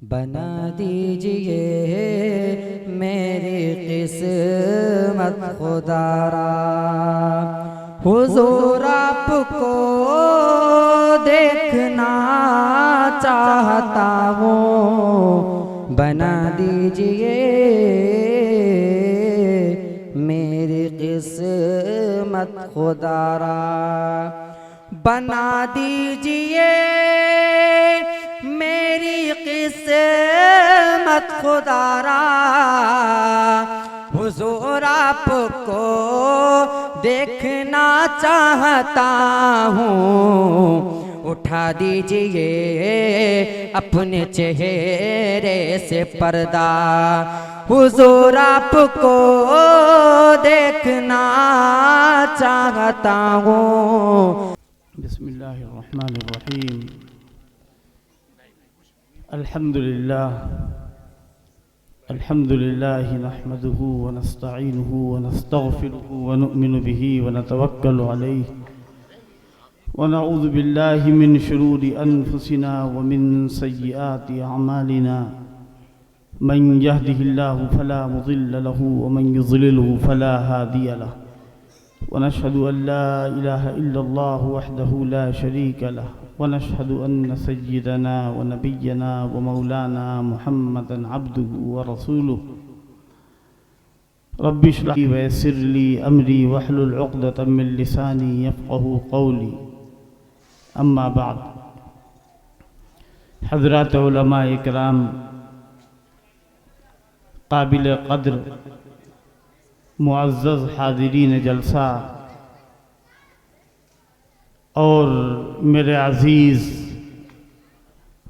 بنا دیجئے میری قسمت خدا را، حضور آپ کو دیکھنا چاہتا ہوں، بنا دیجئے میری قسمت خدا را، بنا دیجئے میری قسمت خدا را، حضور آپ کو دیکھنا چاہتا ہوں، اٹھا دیجئے اپنے چہرے سے پردہ، حضور آپ کو دیکھنا چاہتا ہوں۔ بسم اللہ الرحمن الرحیم۔ الحمد للہ نحمده ونستعینه ونستغفره ونؤمن به ونتوکل علیہ ونعوذ باللہ من شرور انفسنا ومن سیئات اعمالنا، من يهده الله فلا مضل له ومن يضلله فلا هادي له، ونشهد أن لا إله إلا الله وحده لا شريك له، ونشهد أن سيدنا ونبينا ومولانا محمدا عبده ورسوله، رب اشرح لي ويسر لي أمري واحلل عقدة من لساني يفقهوا قولي، أما بعد۔ حضرات علماء اکرام، قابل قدر معزز حاضرین جلسہ اور میرے عزیز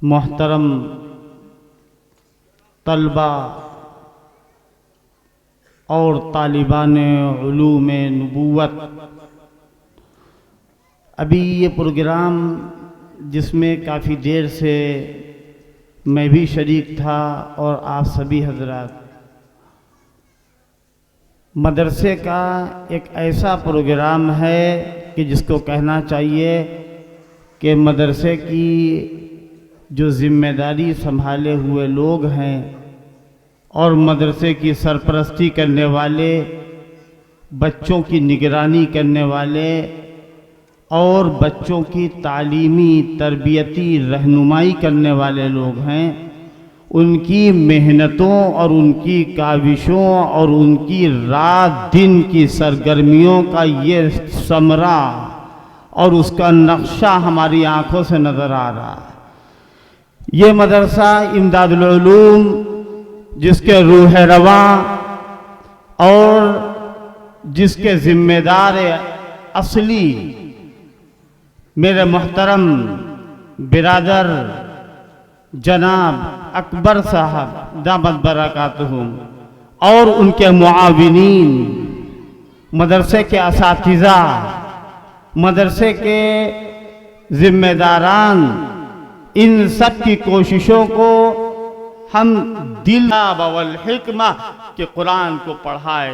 محترم طلبہ اور طالبان علوم نبوت، ابھی یہ پروگرام جس میں کافی دیر سے میں بھی شریک تھا اور آپ سبھی حضرات، مدرسے کا ایک ایسا پروگرام ہے کہ جس کو کہنا چاہیے کہ مدرسے کی جو ذمہ داری سنبھالے ہوئے لوگ ہیں اور مدرسے کی سرپرستی کرنے والے، بچوں کی نگرانی کرنے والے اور بچوں کی تعلیمی تربیتی رہنمائی کرنے والے لوگ ہیں، ان کی محنتوں اور ان کی کاوشوں اور ان کی رات دن کی سرگرمیوں کا یہ ثمرہ اور اس کا نقشہ ہماری آنکھوں سے نظر آ رہا ہے۔ یہ مدرسہ امداد العلوم، جس کے روح رواں اور جس کے ذمہ دار اصلی میرے محترم برادر جناب اکبر صاحب دامت برکاتہم اور ان کے معاونین، مدرسے کے اساتذہ، مدرسے کے ذمہ داران، ان سب کی کوششوں کو ہم دل والحکمہ کہ قرآن کو پڑھائے،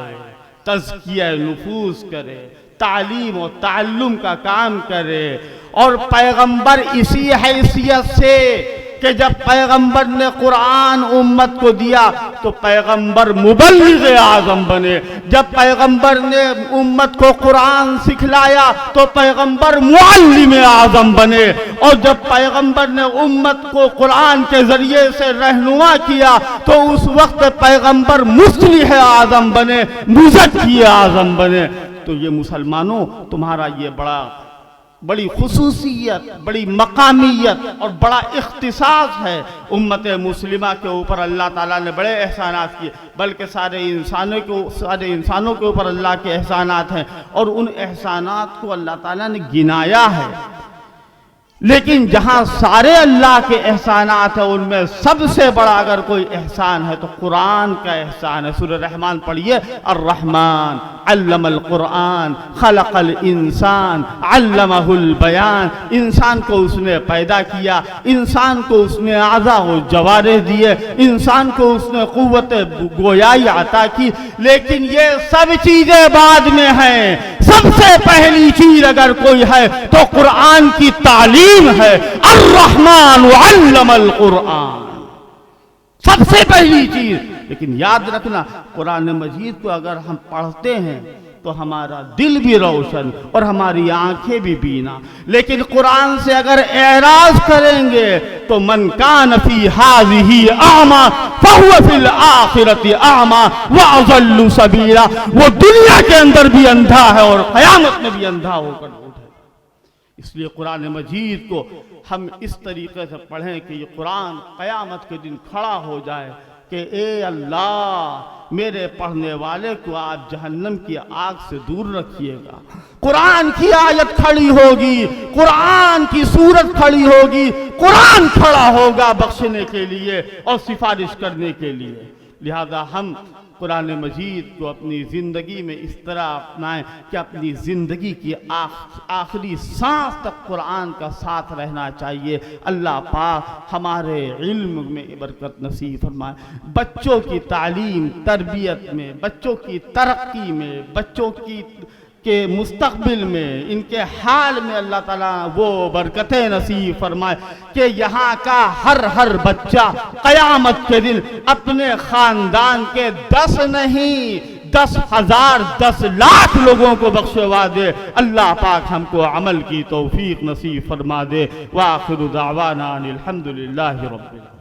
تزکیہ نفوس کرے، تعلیم و تعلم کا کام کرے، اور پیغمبر اسی حیثیت سے کہ جب پیغمبر نے قرآن امت کو دیا تو پیغمبر مبلغ اعظم بنے، جب پیغمبر نے امت کو قرآن سکھلایا تو پیغمبر معلم اعظم بنے، اور جب پیغمبر نے امت کو قرآن کے ذریعے سے رہنما کیا تو اس وقت پیغمبر مصلح اعظم بنے، مزکی اعظم بنے۔ تو یہ مسلمانوں، تمہارا یہ بڑی خصوصیت، بڑی مقامیت اور بڑا اختصاص ہے۔ امت مسلمہ کے اوپر اللہ تعالیٰ نے بڑے احسانات کیے، بلکہ سارے انسانوں کے اوپر اللہ کے احسانات ہیں، اور ان احسانات کو اللہ تعالیٰ نے گنایا ہے۔ لیکن جہاں سارے اللہ کے احسانات ہیں، ان میں سب سے بڑا اگر کوئی احسان ہے تو قرآن کا احسان ہے۔ سورہ رحمان پڑھیے، الرحمن علم القرآن خلق الانسان علمہ البیان، انسان کو اس نے پیدا کیا، انسان کو اس نے اعضاء و جوارح دیے، انسان کو اس نے قوت گویائی عطا کی، لیکن یہ سب چیزیں بعد میں ہیں۔ سب سے پہلی چیز اگر کوئی ہے تو قرآن کی تعلیم ہے۔ الرحمن علم القرآن، سب سے پہلی چیز. لیکن یاد رکھنا قرآن مجید کو اگر ہم پڑھتے ہیں تو ہمارا دل بھی روشن اور ہماری آنکھیں بھی بینا. لیکن قرآن سے اگر اعراض کریں گے تو من کان فی ہذہ اعمی فہو فی الآخرۃ اعمی واضل سبیلا. وہ دنیا کے اندر بھی اندھا ہے اور قیامت میں بھی اندھا ہو کر اٹھے. اس لیے قرآن مجید کو ہم اس طریقے سے پڑھیں کہ یہ قرآن قیامت کے دن کھڑا ہو جائے کہ اے اللہ میرے پڑھنے والے کو آپ جہنم کی آگ سے دور رکھیے گا. قرآن کی آیت کھڑی ہوگی, قرآن کی سورت کھڑی ہوگی, قرآن کھڑا ہوگا بخشنے کے لیے اور سفارش کرنے کے لیے. لہذا ہم قرآن مجید کو اپنی زندگی میں اس طرح اپنائیں کہ اپنی زندگی کی آخری سانس تک قرآن کا ساتھ رہنا چاہیے. اللہ پاک ہمارے علم میں برکت نصیب فرمائے. بچوں کی تعلیم تربیت میں, بچوں کی ترقی میں, بچوں کے مستقبل میں, ان کے حال میں اللہ تعالیٰ وہ برکتیں نصیب فرمائے کہ یہاں کا ہر بچہ قیامت کے دن اپنے خاندان کے 10 نہیں 10,000 10 لاکھ لوگوں کو بخشوا دے. اللہ پاک ہم کو عمل کی توفیق نصیب فرما دے. وآخر دعوانا الحمدللہ رب العالمین.